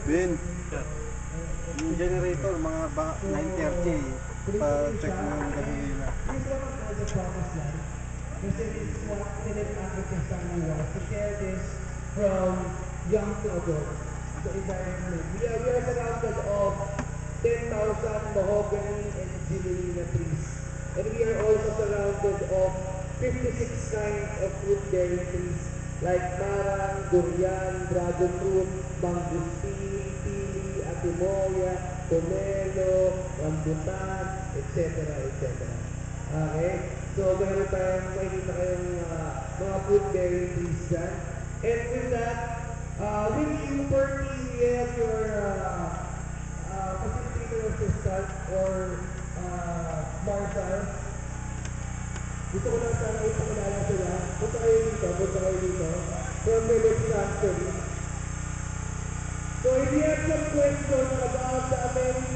Ben, yung generator, mga 930, pa-check mo yung gasolina. Kasi it's what pinag-advocate sa kanila to share this from young to adult, the environment. We are surrounded of 10,000 mahogany and gibberella trees. And we are also surrounded of 56 kinds of fruit-bearing trees like marang, durian, dragon fruit, mangustin, pili, atimoya, pomelo, rambutan, etc. etc. Okay? So, meron tayong makikita kayong mga fruit-bearing trees dyan. And with that, with you, Bertie, we have your facilitator assistant or Marshall. Gusto ko lang sana ipakilala sila. Punta kayo dito. From Philips Factory. So if you have some questions about the American